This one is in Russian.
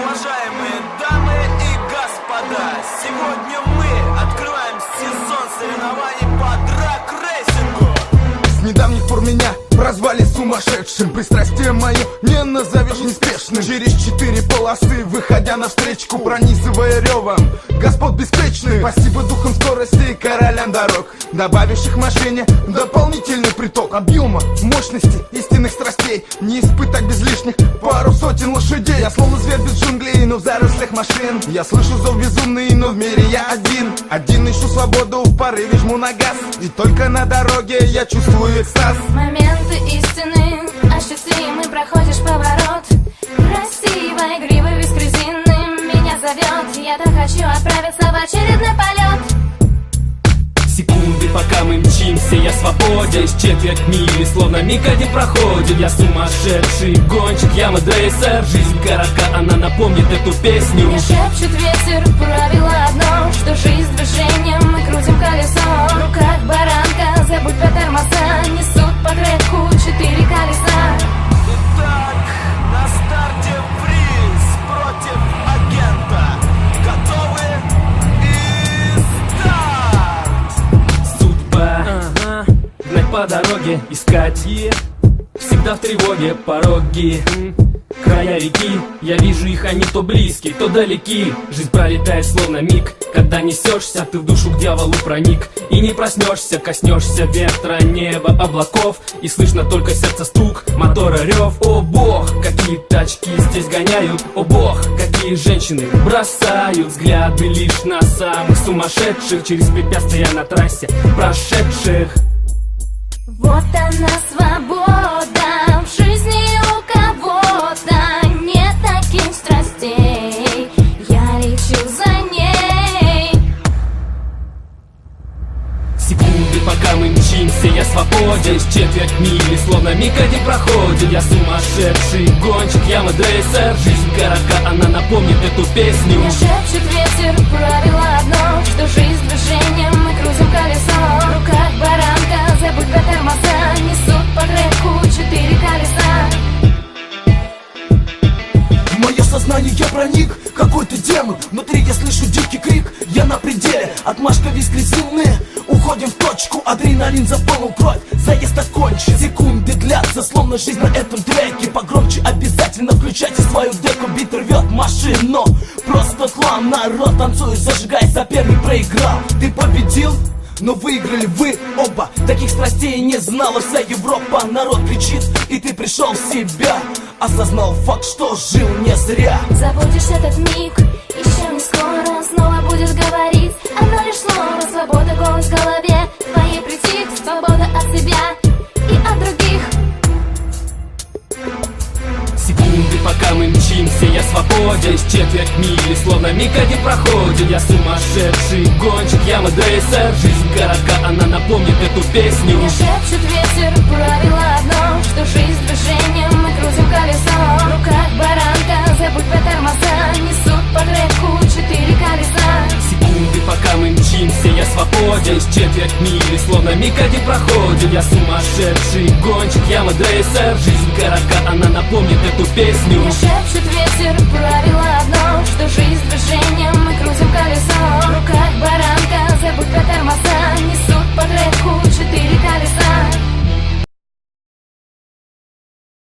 Уважаемые дамы и господа, сегодня мы открываем сезон соревнований по драг-рейсингу. С недавних пор меня прозвали сумасшедшим. Пристрастие мое не назовешь неспешным. Через 4 полосы, выходя навстречу, пронизывая ревом господ беспечных. Спасибо духом скорости и королям дорог, добавивших машине дополнительный приток объема, мощности, истинных страстей. Не испытать без лишних пару сотен лошадей. Я словно зверь без джунглей, но в зарослях машин. Я слышу зов безумный, но в мире я один. Один ищу свободу, в порыве жму на газ. И только на дороге я чувствую экстаз. Моменты истины, ощутимый, проходишь поворот. Красиво, игриво, без резины меня зовет. Я так хочу отправиться в очередной полет. Секунды, пока мы мчимся, я свободен. С четверть мили, словно миг один проходит. Я сумасшедший гонщик, я мейдрейсер. Жизнь коротка, она напомнит эту песню. Мне шепчет ветер, правило одно, что жизнь движением, мы крутим колесо. В руках баранка, забудь про тормоза, несут по треку 4 колеса. Итак, на старте фриз против агента. Готовы? И старт! Судьба, гнать по дороге, искать всегда в тревоге пороги. Края реки, я вижу их, они то близки, то далеки. Жизнь пролетает словно миг, когда несешься, ты в душу к дьяволу проник. И не проснешься, коснешься ветра, неба, облаков. И слышно только сердце стук, мотора рев. О бог, какие тачки здесь гоняют. О бог, какие женщины бросают взгляды лишь на самых сумасшедших. Через препятствия на трассе прошедших. Вот она свобода, в жизни у кого-то нет таких страстей. Я лечу за ней. Секунды, пока мы мчимся, я свободен. С четверть мили, словно миг один проходит. Я сумасшедший гонщик, я мейдрейсер. Жизнь коротка, она напомнит эту песню. Мне шепчет ветер, правило одно, что жизнь движением, мы крутим колесо. В руках баранка, забудь про тормоза, несут по треку 4 колеса. В мое сознание я проник, какой-то демон. Внутри я слышу дикий крик, я на пределе. Отмашка виск резины, уходим в точку. Адреналин заполнил кровь, заезд окончен. Секунды длятся, словно жизнь на этом треке. Погромче обязательно включайте свою деку. Бит рвет машину, просто хлам. Народ танцует, зажигай, соперник проиграл. Ты победил? Но выиграли вы оба. Таких страстей не знала вся Европа. Народ кричит, и ты пришел в себя. Осознал факт, что жил не зря. Забудешь этот миг, еще не скоро снова будешь говорить одно лишь слово. Свобода, голос в голове твоей притих. Свобода от себя и от других. Секунды, пока мы мчимся, я свободен. С четверть мили, словно миг один проходит. Я сумасшедший гонщик, я мейдрейсер. Жизнь коротка, она напомнит эту песню. Мне шепчет ветер, правило одно, что жизнь движением, мы крутим колесо. В руках баранка, забудь про тормоза, несут по треку 4 колеса. Секунды, пока мы мчимся, я свободен. С четверть мили, словно миг один проходит. Я сумасшедший гонщик, я мейдрейсер. Жизнь коротка, она напомнит эту песню. Мне шепчет ветер,